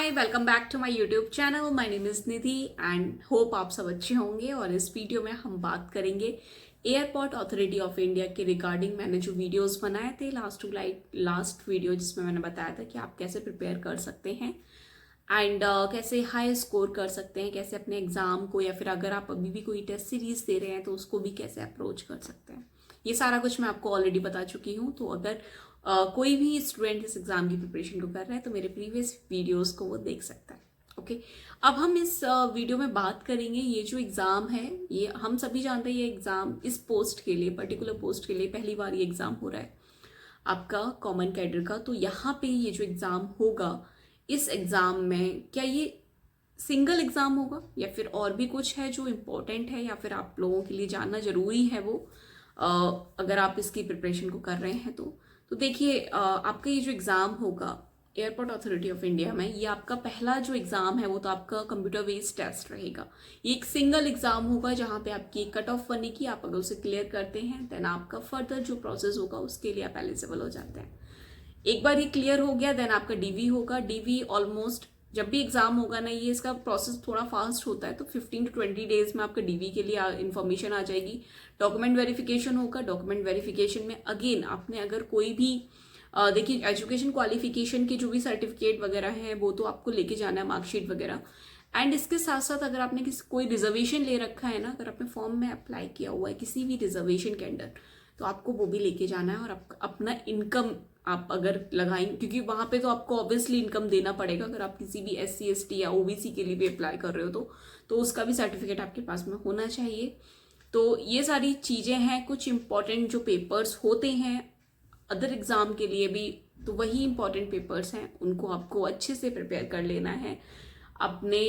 Hi, welcome back to my YouTube channel. My name is Nidhi and hope आप सब अच्छे होंगे। और इस वीडियो में हम बात करेंगे एयरपोर्ट अथॉरिटी ऑफ इंडिया के रिगार्डिंग मैंने जो वीडियोस बनाए थे लास्ट वीडियो, जिसमें मैंने बताया था कि आप कैसे प्रिपेयर कर सकते हैं एंड कैसे हाई स्कोर कर सकते हैं, कैसे अपने एग्जाम को या फिर अगर आप अभी भी कोई टेस्ट सीरीज दे रहे हैं तो उसको भी कैसे अप्रोच कर सकते हैं। ये सारा कुछ मैं आपको ऑलरेडी बता चुकी हूँ। तो अगर कोई भी स्टूडेंट इस एग्जाम की प्रिपरेशन को कर रहा है तो मेरे प्रीवियस वीडियोस को वो देख सकता है। ओके, अब हम इस वीडियो में बात करेंगे ये जो एग्ज़ाम है, ये हम सभी जानते हैं ये एग्ज़ाम इस पोस्ट के लिए, पर्टिकुलर पोस्ट के लिए पहली बार ये एग्ज़ाम हो रहा है आपका कॉमन कैडर का। तो यहाँ पे ये जो एग्ज़ाम होगा, इस एग्ज़ाम में क्या ये सिंगल एग्ज़ाम होगा या फिर और भी कुछ है जो इम्पोर्टेंट है या फिर आप लोगों के लिए जानना ज़रूरी है वो, अगर आप इसकी प्रिपरेशन को कर रहे हैं तो देखिए, आपका ये जो एग्ज़ाम होगा एयरपोर्ट अथॉरिटी ऑफ इंडिया में, ये आपका पहला जो एग्ज़ाम है वो तो आपका कंप्यूटर बेस्ड टेस्ट रहेगा। ये एक सिंगल एग्ज़ाम होगा जहाँ पे आपकी कट ऑफ बनेगी। आप अगर उसे क्लियर करते हैं देन आपका फर्दर जो प्रोसेस होगा उसके लिए आप एलिजिबल हो जाते हैं। एक बार ये क्लियर हो गया देन आपका डीवी होगा। डीवी ऑलमोस्ट जब भी एग्जाम होगा ना, ये इसका प्रोसेस थोड़ा फास्ट होता है, तो 15 to 20 डेज में आपका डीवी के लिए इन्फॉर्मेशन आ जाएगी। डॉक्यूमेंट वेरिफिकेशन होगा। डॉक्यूमेंट वेरिफिकेशन में अगेन आपने अगर कोई भी देखिए, एजुकेशन क्वालिफिकेशन के जो भी सर्टिफिकेट वगैरह हैं वो तो आपको लेके जाना है, मार्कशीट वगैरह। एंड इसके साथ साथ अगर आपने कोई रिजर्वेशन ले रखा है ना, अगर आपने फॉर्म में अप्लाई किया हुआ है किसी भी रिजर्वेशन के अंडर, तो आपको वो भी लेके जाना है। और अपना इनकम आप अगर लगाएंगे, क्योंकि वहाँ पे तो आपको ऑब्वियसली इनकम देना पड़ेगा अगर आप किसी भी SC ST या OBC के लिए भी अप्लाई कर रहे हो तो उसका भी सर्टिफिकेट आपके पास में होना चाहिए। तो ये सारी चीज़ें हैं। कुछ इंपॉर्टेंट जो पेपर्स होते हैं अदर एग्ज़ाम के लिए भी, तो वही इंपॉर्टेंट पेपर्स हैं, उनको आपको अच्छे से प्रिपेयर कर लेना है अपने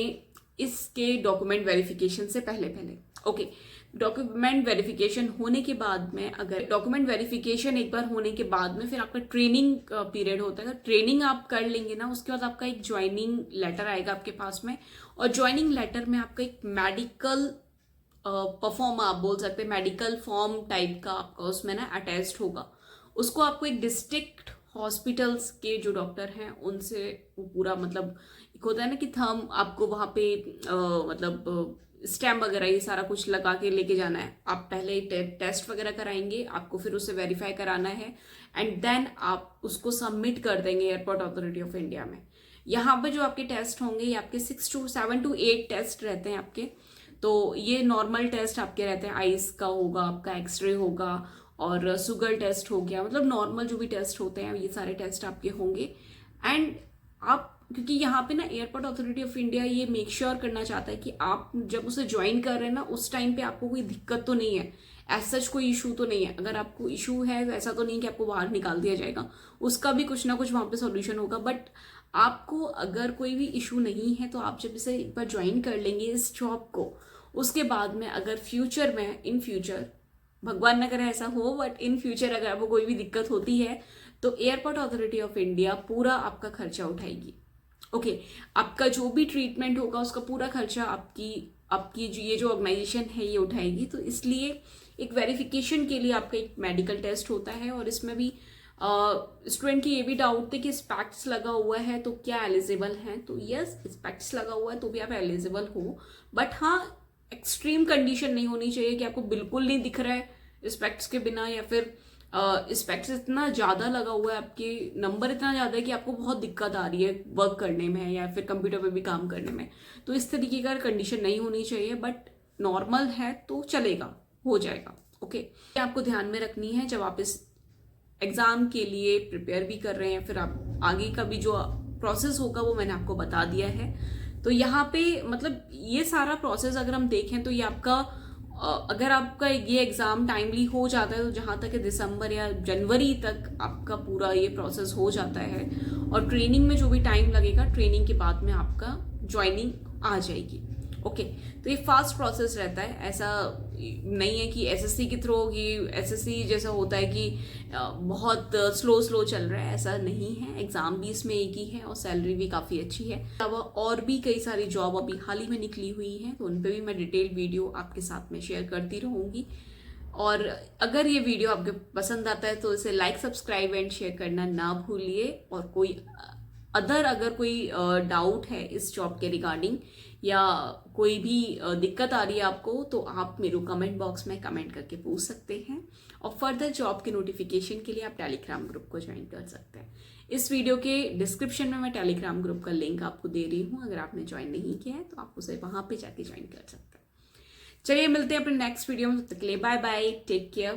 इसके डॉक्यूमेंट वेरिफिकेशन से पहले। ओके, डॉक्यूमेंट वेरिफिकेशन होने के बाद में, अगर डॉक्यूमेंट वेरिफिकेशन एक बार होने के बाद में फिर आपका ट्रेनिंग पीरियड होता है। ट्रेनिंग आप कर लेंगे ना, उसके बाद आपका एक ज्वाइनिंग लेटर आएगा आपके पास में, और ज्वाइनिंग लेटर में आपका एक मेडिकल परफॉर्म आप बोल सकते हैं, मेडिकल फॉर्म टाइप का आपका उसमें ना अटैच्ड होगा। उसको आपको एक डिस्ट्रिक्ट हॉस्पिटल्स के जो डॉक्टर हैं उनसे वो पूरा, मतलब एक होता है ना कि थंब, आपको वहाँ पे मतलब स्टैम्प वगैरह ये सारा कुछ लगा के लेके जाना है। आप पहले टेस्ट वगैरह कराएंगे, आपको फिर उससे वेरीफाई कराना है एंड देन आप उसको सबमिट कर देंगे एयरपोर्ट अथॉरिटी ऑफ इंडिया में। यहाँ पे जो आपके टेस्ट होंगे ये आपके 7 to 8 टेस्ट रहते हैं आपके। तो ये नॉर्मल टेस्ट आपके रहते हैं, आइस का होगा, आपका एक्सरे होगा और शुगर टेस्ट हो गया, मतलब नॉर्मल जो भी टेस्ट होते हैं ये सारे टेस्ट आपके होंगे। एंड आप, क्योंकि यहाँ पे ना एयरपोर्ट अथॉरिटी ऑफ इंडिया ये मेक श्योर करना चाहता है कि आप जब उसे ज्वाइन कर रहे हैं ना उस टाइम पे आपको कोई दिक्कत तो नहीं है, एज सच कोई इशू तो नहीं है। अगर आपको इशू है तो ऐसा तो नहीं कि आपको बाहर निकाल दिया जाएगा, उसका भी कुछ ना कुछ वहाँ पे सॉल्यूशन होगा। बट आपको अगर कोई भी इशू नहीं है तो आप जब इसे एक बार ज्वाइन कर लेंगे इस जॉब को, उसके बाद में अगर फ्यूचर में, इन फ्यूचर भगवान न करे ऐसा हो, बट इन फ्यूचर अगर आपको कोई भी दिक्कत होती है तो एयरपोर्ट अथॉरिटी ऑफ इंडिया पूरा आपका खर्चा उठाएगी। ओके, आपका जो भी ट्रीटमेंट होगा उसका पूरा खर्चा आपकी ये जो ऑर्गेनाइजेशन है ये उठाएगी। तो इसलिए एक वेरिफिकेशन के लिए आपका एक मेडिकल टेस्ट होता है। और इसमें भी स्टूडेंट की ये भी डाउट थे कि स्पेक्ट्स लगा हुआ है तो क्या एलिजिबल हैं, तो यस, स्पेक्ट्स लगा हुआ है तो भी आप एलिजिबल हो। बट हाँ, एक्सट्रीम कंडीशन नहीं होनी चाहिए कि आपको बिल्कुल नहीं दिख रहा है स्पेक्ट्स के बिना, या फिर स्पेक्ट्स इतना ज़्यादा लगा हुआ है, आपके नंबर इतना ज़्यादा है कि आपको बहुत दिक्कत आ रही है वर्क करने में या फिर कंप्यूटर पे भी काम करने में। तो इस तरीके का कंडीशन नहीं होनी चाहिए, बट नॉर्मल है तो चलेगा, हो जाएगा। ओके, ये आपको ध्यान में रखनी है जब आप इस एग्ज़ाम के लिए प्रिपेयर भी कर रहे हैं। फिर आप आगे का भी जो प्रोसेस होगा वो मैंने आपको बता दिया है। तो यहाँ पे मतलब ये सारा प्रोसेस अगर हम देखें तो ये आपका, अगर आपका ये एग्ज़ाम टाइमली हो जाता है तो जहाँ तक है दिसंबर या जनवरी तक आपका पूरा ये प्रोसेस हो जाता है। और ट्रेनिंग में जो भी टाइम लगेगा, ट्रेनिंग के बाद में आपका ज्वाइनिंग आ जाएगी। ओके, तो ये फास्ट प्रोसेस रहता है, ऐसा नहीं है कि SSC के थ्रू कि SSC जैसा होता है कि बहुत स्लो चल रहा है, ऐसा नहीं है। एग्ज़ाम भी इसमें एक ही है और सैलरी भी काफ़ी अच्छी है। अब और भी कई सारी जॉब अभी हाल ही में निकली हुई हैं, तो उन पर भी मैं डिटेल वीडियो आपके साथ में शेयर करती रहूँगी। और अगर ये वीडियो आपके पसंद आता है तो इसे लाइक, सब्सक्राइब एंड शेयर करना ना भूलिए। और कोई अदर अगर कोई डाउट है इस जॉब के रिगार्डिंग या कोई भी दिक्कत आ रही है आपको, तो आप मेरे को कमेंट बॉक्स में कमेंट करके पूछ सकते हैं। और फर्दर जॉब के नोटिफिकेशन के लिए आप टेलीग्राम ग्रुप को ज्वाइन कर सकते हैं। इस वीडियो के डिस्क्रिप्शन में मैं टेलीग्राम ग्रुप का लिंक आपको दे रही हूँ। अगर आपने ज्वाइन नहीं किया है तो आप उसे वहां पे जाके ज्वाइन कर सकते हैं। चलिए मिलते हैं अपने नेक्स्ट वीडियो में, तब तक के लिए बाय बाय, टेक केयर।